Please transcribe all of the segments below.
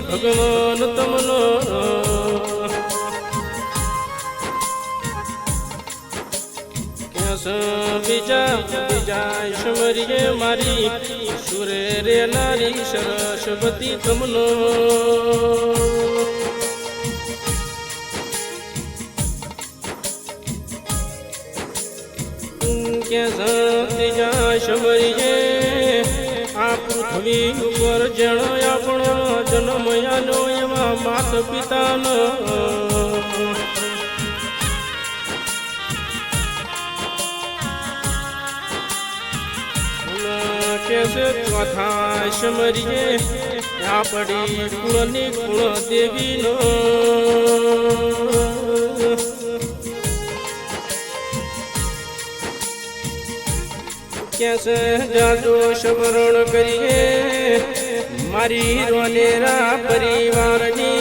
ભગવાન તમનો બીજા બીજા સમરીએ મારી સુરે રે નારી સરસ્વતી તમનો ત્રીજા સમરીએ આ પૃથ્વી ઉપર જણો આપણો જન્મ આનો એવા માત પિતાનો कैसे कथा समरिए आपड़ी कुलनी कुल देवी नो कैसे जादो स्मरण करिए मारी रोनेरा परिवार नी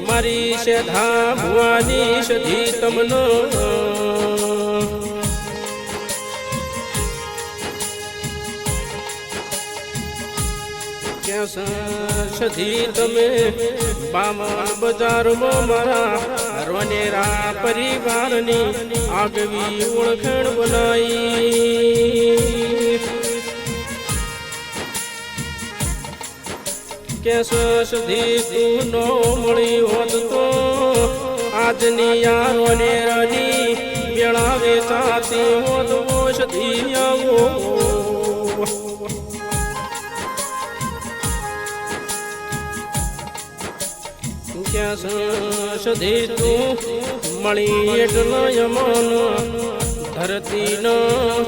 मारी सधा भुवानी सधी तमनो સધી તમે બામણ બજારમાં મારા રોનેરા પરિવારની આગવી ઓળખાણ બનાવી કેસ સધી તું નો મળી હોત તો આજની આ રોનેરાની વેળા વેચાતી હોત સધી આવો સધી તું મળી એટલો યમન ધરતીનો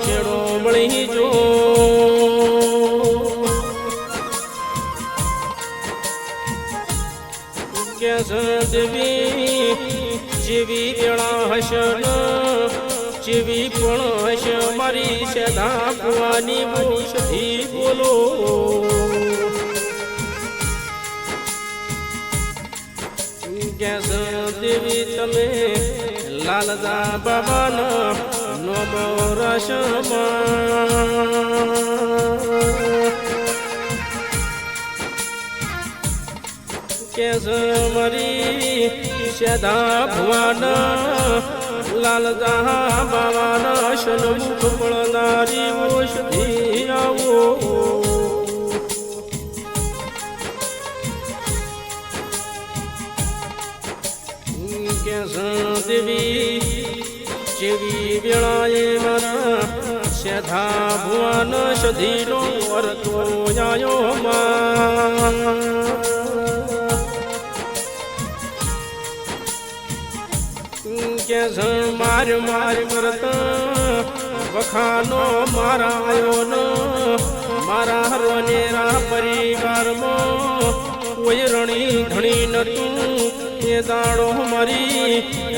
છેડો મળી જો દેવી જેવી વેળા હશે જેવી પણ હશે મારી સદા ભુવાની સધી બોલો દેવી તમે લાલદા બાબાના નોમો રસમાં મારી સદા ભુવાના લાલદા બાબાના સન્મુખ પડનારી ઓષધી આવો દેવી જેવી વેળાએ મારા સધા ભુવન સધીનો વર્તો આયો કે માર માર કરતા વખાનો મારા આયો ન મારા રોનેરા પરિવારમાં કોઈ રણી ધણી નતું એ દાડો મારી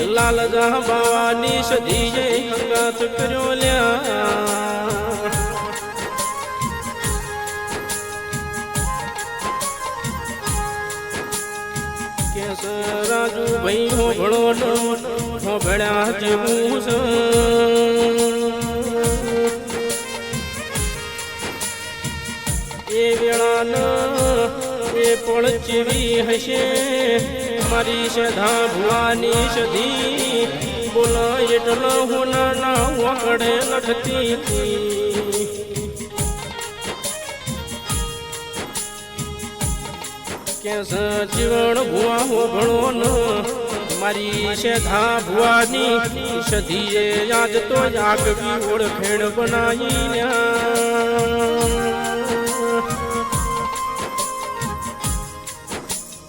લાલજા બાવાની સધીએ હંગાત કર્યો લ્યા કેસ રાજુ ભાઈ હો ભણો હો ભણ્યા જેવું એ વેળાના એ પણ જેવી હશે મારી સધા ભુવાની સધી બોલો એટલો હોના વકડે લખતી કે જીવન ભુવા હો ભણો મારી સધા ભુવાની સધીએ યાદ તો આગવી ઓળખેણ બનાવી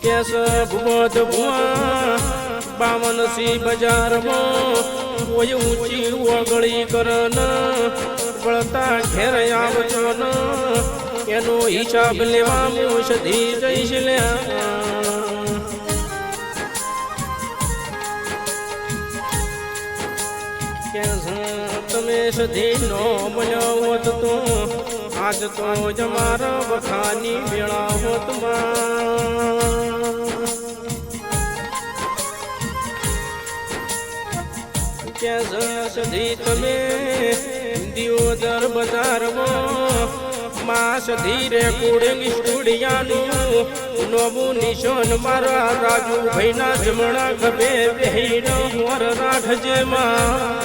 કેસ ભૂત ભુવા 52 બજારમાં કોઈ ઊંચી ઓગળી કરન પડતા ઘેર આવજો ન એનો હિસાબ લેવા મુસધી જઈશ લ્યા તમે સધી નો મળ્યો હોત તો આજ તો જ મારા વખાની વેળા હોત સધી તમે દિયોદર બજારમાં માસ ધીરે કોડિંગ સ્ટુડિયાનું નવું નિશાન મારા રાજુ ભાઈના જમણા ખભે બેહીનો મોર રાખજે માં